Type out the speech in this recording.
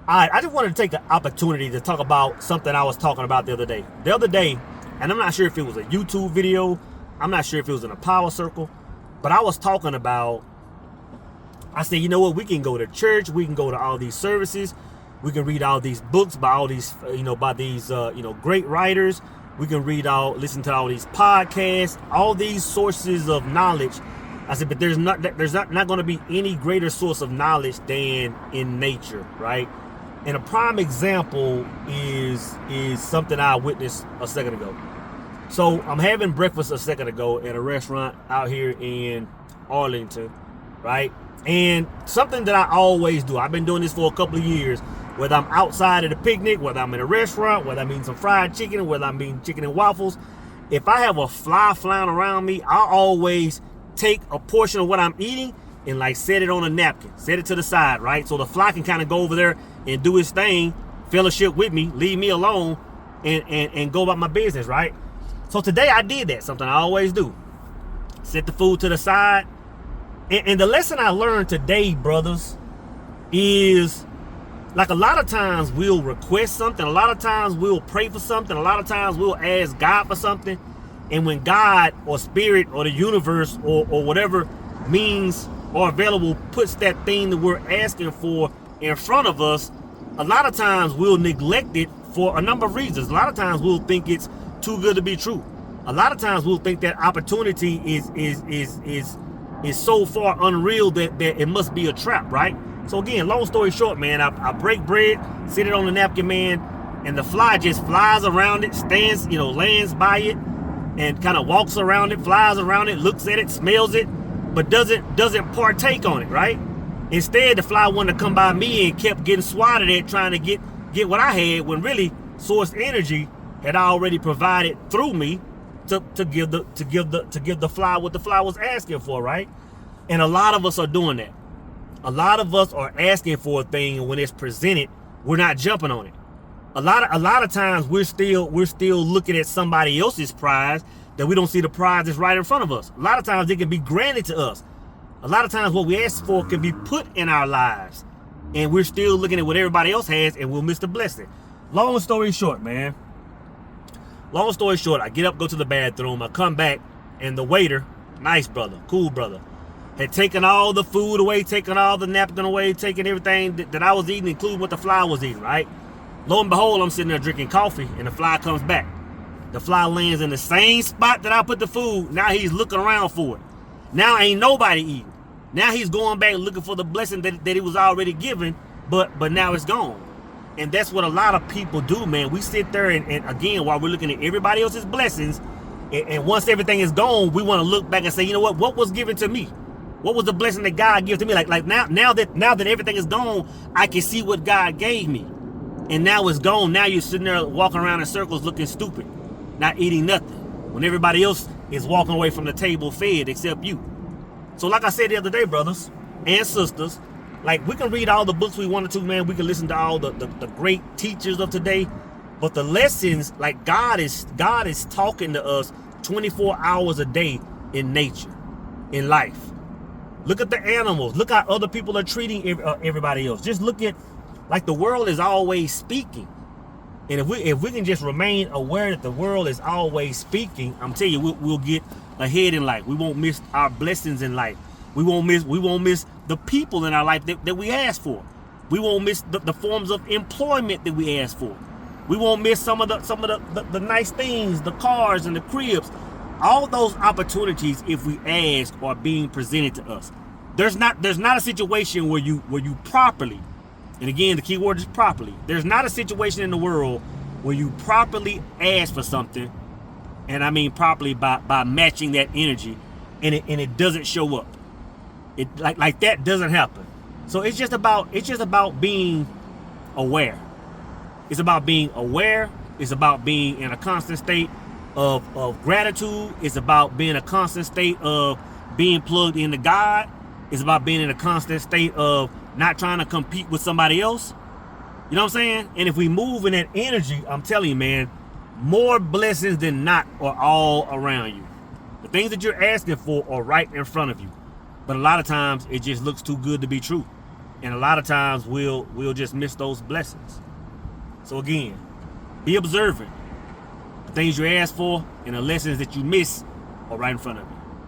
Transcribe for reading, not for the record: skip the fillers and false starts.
I just wanted to take the opportunity to talk about something I was talking about the other day. And I'm not sure if it was a YouTube video, I'm not sure if it was in a power circle, but I was talking about, I said, you know what, we can go to church, we can go to all these services, we can read all these books by all these, by these, great writers. We can listen to all these podcasts, all these sources of knowledge. I said, but there's not going to be any greater source of knowledge than in nature, right? And a prime example is something I witnessed a second ago. So I'm having breakfast a second ago at a restaurant out here in Arlington, right? And something that I always do, I've been doing this for a couple of years, whether I'm outside at a picnic, whether I'm in a restaurant, whether I'm eating some fried chicken, whether I'm eating chicken and waffles, if I have a fly flying around me, I always take a portion of what I'm eating and like set it on a napkin, set it to the side, right? So the fly can kind of go over there and do his thing, fellowship with me, leave me alone, and go about my business, right? So today I did that, something I always do. Set the food to the side. And the lesson I learned today, brothers, is like a lot of times we'll request something, a lot of times we'll pray for something, a lot of times we'll ask God for something. And when God or spirit or the universe or whatever means or available puts that thing that we're asking for in front of us, a lot of times we'll neglect it for a number of reasons. A lot of times we'll think it's too good to be true. A lot of times we'll think that opportunity is so far unreal that it must be a trap, right? So again, long story short, man, I break bread, sit it on the napkin, man, and the fly just flies around it, stands, lands by it, and kind of walks around it, flies around it, looks at it, smells it, but doesn't partake on it, right? Instead, the fly wanted to come by me and kept getting swatted at, trying to get what I had, when really source energy had already provided through me to give the fly what the fly was asking for, right? And a lot of us are doing that. A lot of us are asking for a thing, and when it's presented, we're not jumping on it. A lot of times we're still looking at somebody else's prize that we don't see the prize that's right in front of us. A lot of times it can be granted to us. A lot of times what we ask for can be put in our lives, and we're still looking at what everybody else has, and we'll miss the blessing. Long story short, man. Long story short, I get up, go to the bathroom, I come back, and the waiter, nice brother, cool brother, had taken all the food away, taken all the napkin away, taken everything that I was eating, including what the fly was eating, right? Lo and behold, I'm sitting there drinking coffee, and the fly comes back. The fly lands in the same spot that I put the food. Now he's looking around for it. Now ain't nobody eating. Now he's going back looking for the blessing that he was already given, but now it's gone. And that's what a lot of people do, man. We sit there and again, while we're looking at everybody else's blessings, and once everything is gone, we want to look back and say, you know what was given to me? What was the blessing that God gave to me? Like now that everything is gone, I can see what God gave me. And now it's gone. Now you're sitting there walking around in circles looking stupid, not eating nothing, when everybody else is walking away from the table fed except you. So like I said the other day, brothers and sisters, like we can read all the books we wanted to, man. We can listen to all the great teachers of today. But the lessons, like God is talking to us 24 hours a day in nature, in life. Look at the animals. Look how other people are treating everybody else. Just look at, like, the world is always speaking. And if we can just remain aware that the world is always speaking, I'm telling you, we'll get ahead in life. We won't miss our blessings in life. We won't miss the people in our life that we ask for. We won't miss the forms of employment that we ask for. We won't miss some of the nice things, the cars and the cribs. All those opportunities, if we ask, are being presented to us. There's not a situation where you properly, and again the key word is properly. There's not a situation in the world where you properly ask for something, and I mean properly by matching that energy, and it doesn't show up. It like that doesn't happen. So it's just about being aware. It's about being aware. It's about being in a constant state of gratitude. It's about being a constant state of being plugged into God. It's about being in a constant state of not trying to compete with somebody else. You know what I'm saying? And if we move in that energy, I'm telling you, man, more blessings than not are all around you. The things that you're asking for are right in front of you. But a lot of times it just looks too good to be true. And a lot of times we'll just miss those blessings. So again, be observant. The things you ask for and the lessons that you miss are right in front of you.